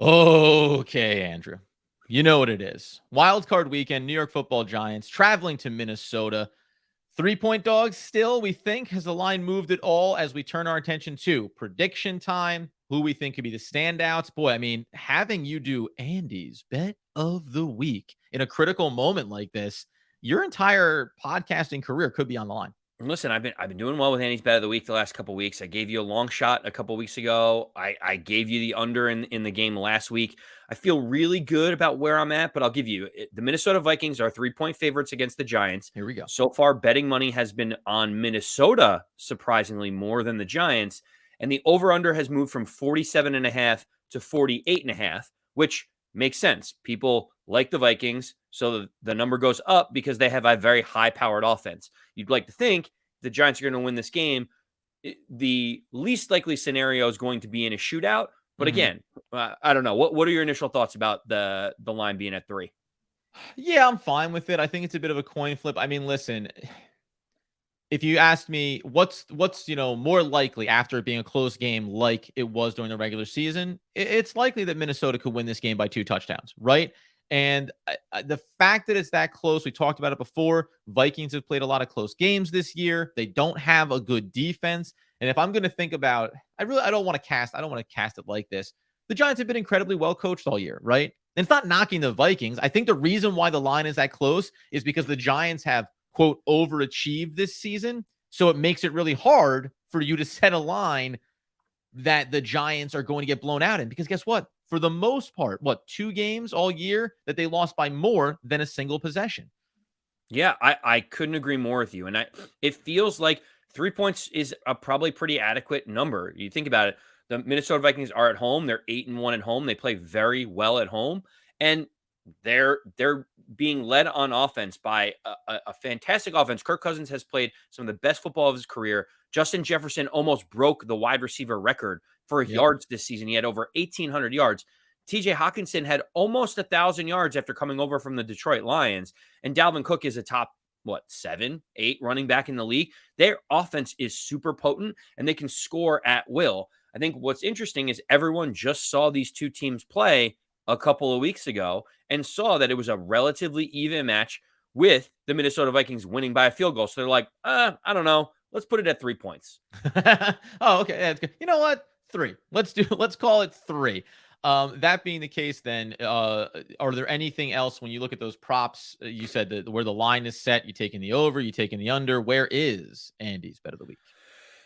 Okay, Andrew. You know what it is. Wild card weekend, New York Football Giants traveling to Minnesota. 3-point dogs still, we think. Has the line moved at all as we turn our attention to prediction time? Who we think could be the standouts? Boy, I mean, having you do Andy's bet of the week in a critical moment like this, your entire podcasting career could be on the line. Listen, I've been doing well with Andy's bet of the week the last couple weeks. I gave you a long shot a couple weeks ago. I gave you the under in the game last week. I feel really good about where I'm at, but I'll give you the Minnesota Vikings are 3-point favorites against the Giants. Here we go. So far, betting money has been on Minnesota, surprisingly more than the Giants, and the over under has moved from 47.5 to 48.5, which makes sense. People like the Vikings, so the number goes up because they have a very high powered offense. You'd like to think the Giants are going to win this game. The least likely scenario is going to be in a shootout. But again, I don't know. What are your initial thoughts about the line being at 3? Yeah, I'm fine with it. I think it's a bit of a coin flip. I mean, listen, if you asked me what's more likely after it being a close game like it was during the regular season, it's likely that Minnesota could win this game by 2 touchdowns, right? And the fact that it's that close, we talked about it before. Vikings have played a lot of close games this year. They don't have a good defense. And if I'm going to think about, I don't want to cast it like this. The Giants have been incredibly well coached all year, right? And it's not knocking the Vikings. I think the reason why the line is that close is because the Giants have quote overachieved this season. So it makes it really hard for you to set a line that the Giants are going to get blown out in. Because guess what? For the most part, 2 games all year that they lost by more than a single possession. Yeah, I couldn't agree more with you. And it feels like 3 points is a probably pretty adequate number. You think about it, the Minnesota Vikings are at home. They're 8-1 at home. They play very well at home. And they're being led on offense by a fantastic offense. Kirk Cousins has played some of the best football of his career. Justin Jefferson almost broke the wide receiver record for Yep. yards this season. He had over 1,800 yards. TJ Hawkinson had almost 1,000 yards after coming over from the Detroit Lions. And Dalvin Cook is a top, 7, 8 running back in the league. Their offense is super potent and they can score at will. I think what's interesting is everyone just saw these two teams play a couple of weeks ago and saw that it was a relatively even match with the Minnesota Vikings winning by a field goal. So they're like, I don't know. Let's put it at 3 points. Oh, okay. That's good. You know what? 3. Let's call it 3. That being the case, then, are there anything else when you look at those props? You said that where the line is set, you taking the over, you taking the under. Where is Andy's bet of the week?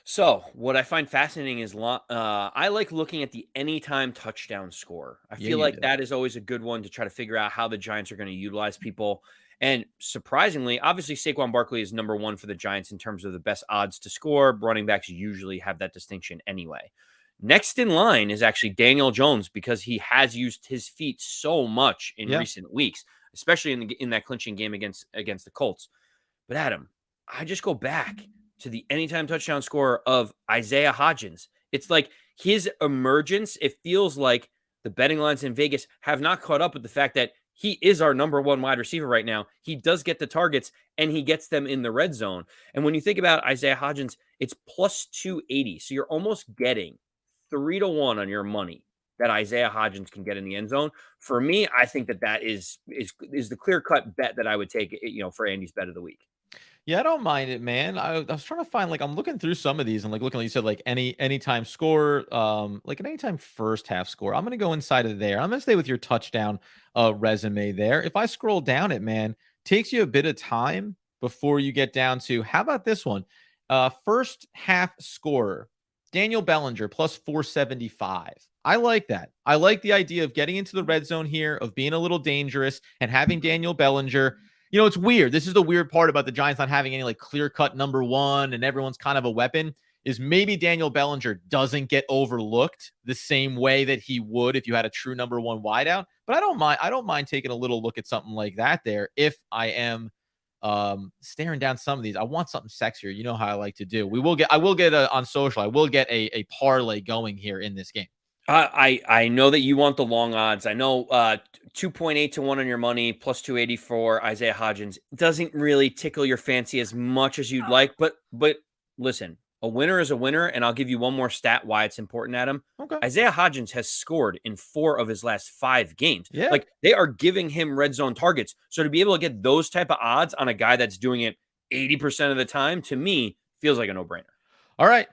So, what I find fascinating is I like looking at the anytime touchdown score. I Yeah, feel you like do. that is always a good one to try to figure out how the Giants are going to utilize people. And surprisingly, obviously, Saquon Barkley is number one for the Giants in terms of the best odds to score. Running backs usually have that distinction anyway. Next in line is actually Daniel Jones because he has used his feet so much in Yeah. recent weeks, especially in that clinching game against the Colts. But Adam, I just go back to the anytime touchdown scorer of Isaiah Hodgins. It's like his emergence, it feels like the betting lines in Vegas have not caught up with the fact that he is our number one wide receiver right now. He does get the targets and he gets them in the red zone. And when you think about Isaiah Hodgins, it's plus 280. So you're almost getting 3-1 on your money that Isaiah Hodgins can get in the end zone. For me, I think that is the clear cut bet that I would take, for Andy's bet of the week. Yeah, I don't mind it, man. I was trying to find, like, I'm looking through some of these and, like, looking, like you said, like anytime score, like an anytime first half score. I'm gonna go inside of there. I'm gonna stay with your touchdown resume there. If I scroll down it, man, takes you a bit of time before you get down to how about this one? First half scorer, Daniel Bellinger plus 475. I like that. I like the idea of getting into the red zone here, of being a little dangerous and having Daniel Bellinger. It's weird. This is the weird part about the Giants not having any like clear cut number one and everyone's kind of a weapon is maybe Daniel Bellinger doesn't get overlooked the same way that he would if you had a true number one wideout. But I don't mind. I don't mind taking a little look at something like that there if I am staring down some of these. I want something sexier. You know how I like to do. I will get on social. I will get a parlay going here in this game. I know that you want the long odds. I know 2.8 to 1 on your money plus 280 for Isaiah Hodgins doesn't really tickle your fancy as much as you'd like. But listen, A winner is a winner, and I'll give you one more stat why it's important, Adam. Okay. Isaiah Hodgins has scored in 4 of his last 5 games. Yeah. Like, they are giving him red zone targets. So to be able to get those type of odds on a guy that's doing it 80% of the time, to me, feels like a no-brainer. All right.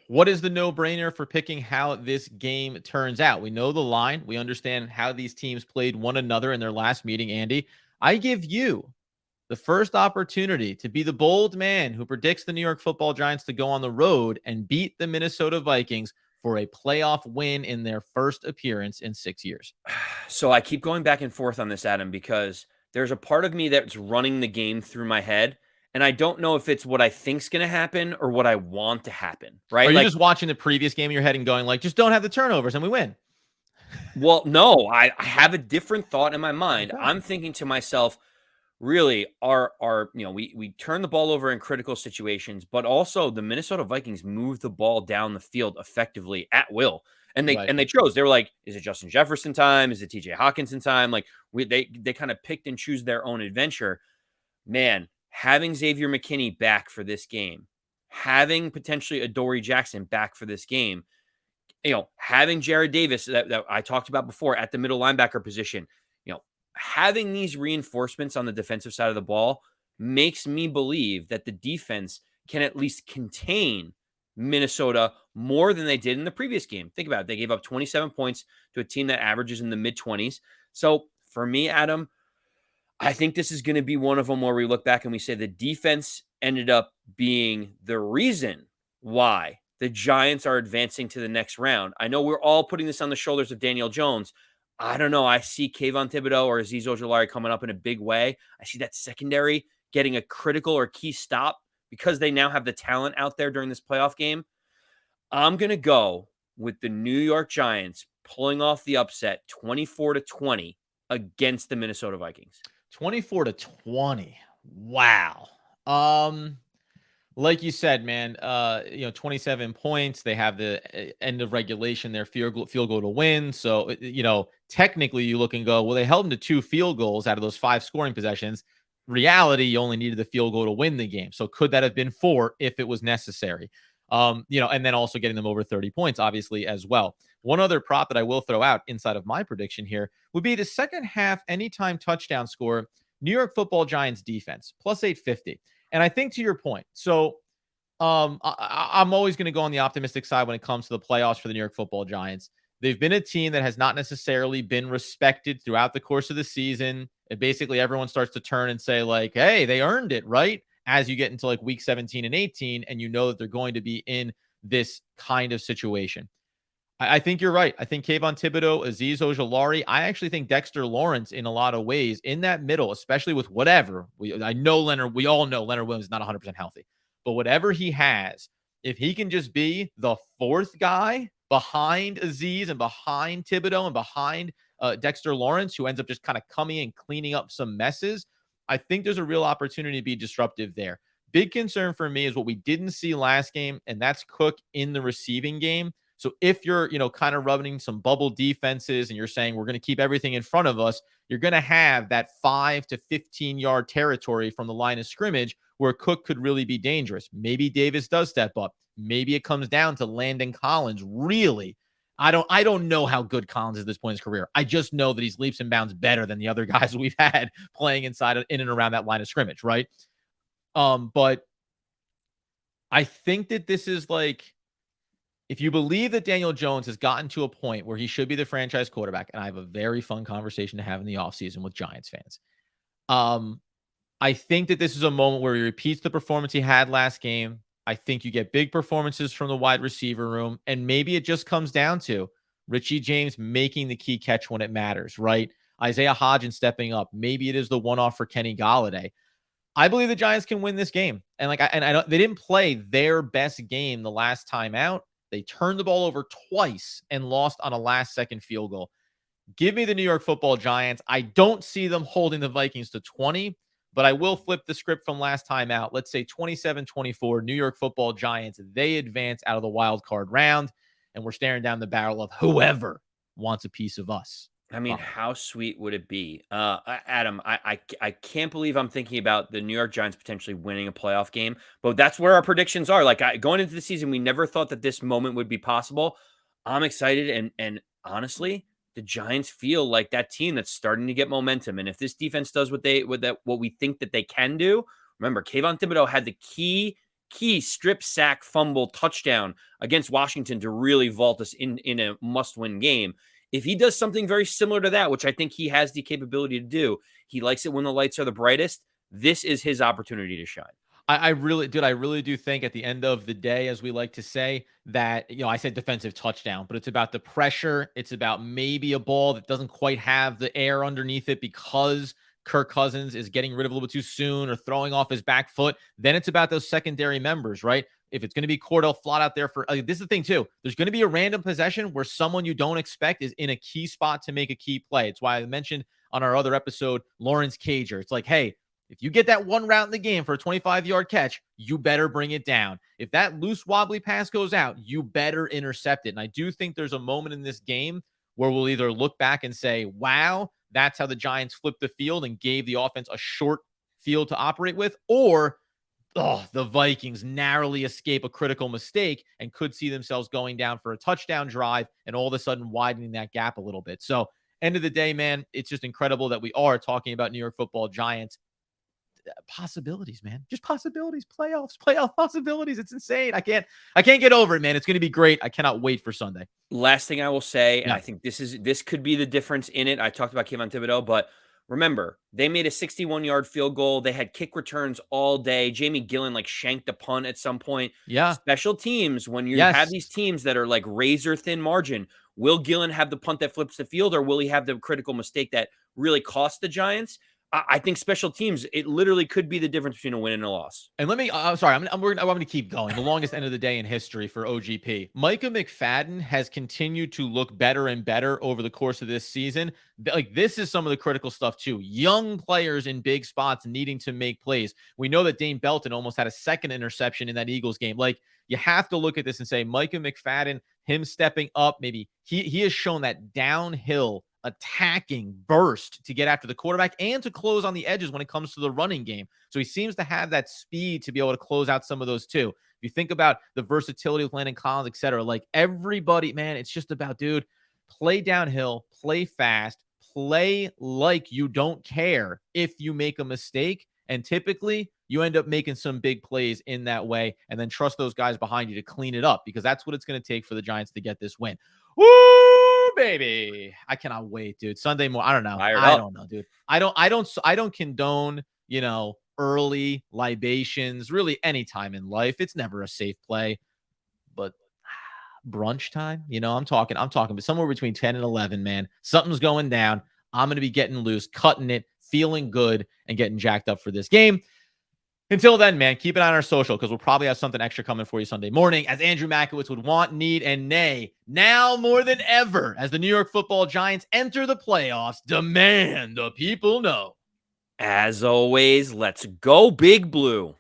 What is the no-brainer for picking how this game turns out? We know the line. We understand how these teams played one another in their last meeting, Andy. I give you the first opportunity to be the bold man who predicts the New York Football Giants to go on the road and beat the Minnesota Vikings for a playoff win in their first appearance in 6 years. So I keep going back and forth on this, Adam, because there's a part of me that's running the game through my head, and I don't know if it's what I think's going to happen or what I want to happen, Are right? you Like, just watching the previous game in your head and going like, just don't have the turnovers and we win? well, no, I have a different thought in my mind. Okay. I'm thinking to myself, really, we turn the ball over in critical situations, but also the Minnesota Vikings move the ball down the field effectively at will. And they Right. and they chose. They were like, is it Justin Jefferson time? Is it TJ Hawkinson time? Like, they kind of picked and choose their own adventure. Man, having Xavier McKinney back for this game, having potentially Adoree Jackson back for this game, having Jared Davis that I talked about before at the middle linebacker position, having these reinforcements on the defensive side of the ball makes me believe that the defense can at least contain Minnesota more than they did in the previous game. Think about it. They gave up 27 points to a team that averages in the mid 20s. So for me, Adam, I think this is going to be one of them where we look back and we say the defense ended up being the reason why the Giants are advancing to the next round. I know we're all putting this on the shoulders of Daniel Jones. I don't know. I see Kayvon Thibodeau or Azeez Ojulari coming up in a big way. I see that secondary getting a critical or key stop because they now have the talent out there during this playoff game. I'm going to go with the New York Giants pulling off the upset 24-20 against the Minnesota Vikings. 24-20. Wow. Um, like you said, man, 27 points. They have the end of regulation, their field goal to win. So, technically you look and go, well, they held them to 2 field goals out of those 5 scoring possessions. Reality, you only needed the field goal to win the game. So could that have been 4 if it was necessary? And then also getting them over 30 points, obviously, as well. One other prop that I will throw out inside of my prediction here would be the second half anytime touchdown score, New York Football Giants defense, plus 850. And I think to your point, so I'm always going to go on the optimistic side when it comes to the playoffs for the New York Football Giants. They've been a team that has not necessarily been respected throughout the course of the season. And basically everyone starts to turn and say like, hey, they earned it, right? As you get into like week 17 and 18, and you know that they're going to be in this kind of situation. I think you're right. I think Kayvon Thibodeau, Azeez Ojulari. I actually think Dexter Lawrence in a lot of ways in that middle, especially with whatever. We all know Leonard Williams is not 100% healthy. But whatever he has, if he can just be the 4th guy behind Azeez and behind Thibodeau and behind Dexter Lawrence, who ends up just kind of coming and cleaning up some messes, I think there's a real opportunity to be disruptive there. Big concern for me is what we didn't see last game, and that's Cook in the receiving game. So if you're, kind of running some bubble defenses and you're saying we're going to keep everything in front of us, you're going to have that 5 to 15-yard territory from the line of scrimmage where Cook could really be dangerous. Maybe Davis does step up. Maybe it comes down to Landon Collins. Really, I don't know how good Collins is at this point in his career. I just know that he's leaps and bounds better than the other guys we've had playing in and around that line of scrimmage, right? But I think that this is like, if you believe that Daniel Jones has gotten to a point where he should be the franchise quarterback, and I have a very fun conversation to have in the offseason with Giants fans. I think that this is a moment where he repeats the performance he had last game. I think you get big performances from the wide receiver room, and maybe it just comes down to Richie James making the key catch when it matters, right? Isaiah Hodgins stepping up. Maybe it is the one-off for Kenny Golladay. I believe the Giants can win this game. And I don't, they didn't play their best game the last time out. They turned the ball over twice and lost on a last-second field goal. Give me the New York Football Giants. I don't see them holding the Vikings to 20, but I will flip the script from last time out. Let's say 27-24, New York Football Giants. They advance out of the wild card round, and we're staring down the barrel of whoever wants a piece of us. I mean, how sweet would it be? Adam, I can't believe I'm thinking about the New York Giants potentially winning a playoff game, but that's where our predictions are. Like going into the season, we never thought that this moment would be possible. I'm excited, and honestly, the Giants feel like that team that's starting to get momentum. And if this defense does what we think that they can do, remember, Kayvon Thibodeau had the key strip sack fumble touchdown against Washington to really vault us in a must win game. If he does something very similar to that, which I think he has the capability to do, he likes it when the lights are the brightest. This is his opportunity to shine. I really, dude, I really do think at the end of the day, as we like to say, that, I said defensive touchdown, but it's about the pressure. It's about maybe a ball that doesn't quite have the air underneath it because Kirk Cousins is getting rid of a little bit too soon or throwing off his back foot. Then it's about those secondary members, right? If it's going to be Cordell Flott out there for, this is the thing too. There's going to be a random possession where someone you don't expect is in a key spot to make a key play. It's why I mentioned on our other episode, Lawrence Cager. It's like, hey, if you get that one route in the game for a 25-yard catch, you better bring it down. If that loose wobbly pass goes out, you better intercept it. And I do think there's a moment in this game where we'll either look back and say, wow, that's how the Giants flipped the field and gave the offense a short field to operate with, or the Vikings narrowly escape a critical mistake and could see themselves going down for a touchdown drive and all of a sudden widening that gap a little bit. So end of the day, man, it's just incredible that we are talking about New York Football Giants possibilities, man. Just possibilities, playoff possibilities. It's insane. I can't get over it, man. It's going to be great. I cannot wait for Sunday. Last thing I will say, and Yeah. I think this could be the difference in it. I talked about Kayvon Thibodeau, but remember, they made a 61-yard field goal. They had kick returns all day. Jamie Gillen shanked a punt at some point. Yeah. Special teams, when you have Yes. these teams that are like razor thin margin, will Gillen have the punt that flips the field, or will he have the critical mistake that really cost the Giants? I think special teams, it literally could be the difference between a win and a loss. And let me, I'm sorry, I'm going to keep going. The longest end of the day in history for OGP. Micah McFadden has continued to look better and better over the course of this season. Like, this is some of the critical stuff too. Young players in big spots needing to make plays. We know that Dane Belton almost had a second interception in that Eagles game. Like, you have to look at this and say, Micah McFadden, him stepping up, maybe he has shown that downhill attacking burst to get after the quarterback and to close on the edges when it comes to the running game. So he seems to have that speed to be able to close out some of those too. If you think about the versatility with Landon Collins, et cetera, like everybody, man, it's just about, dude, play downhill, play fast, play like you don't care if you make a mistake. And typically you end up making some big plays in that way, and then trust those guys behind you to clean it up, because that's what it's going to take for the Giants to get this win. Woo, baby. I cannot wait, dude. Sunday morning. I don't know. I don't know, dude. I don't condone, early libations really any time in life. It's never a safe play, but brunch time, I'm talking but somewhere between 10 and 11, man. Something's going down. I'm going to be getting loose, cutting it, feeling good, and getting jacked up for this game. Until then, man, keep it on our social, because we'll probably have something extra coming for you Sunday morning, as Andrew Makowitz would want, need, and nay, now more than ever, as the New York Football Giants enter the playoffs, demand the people know. As always, let's go Big Blue.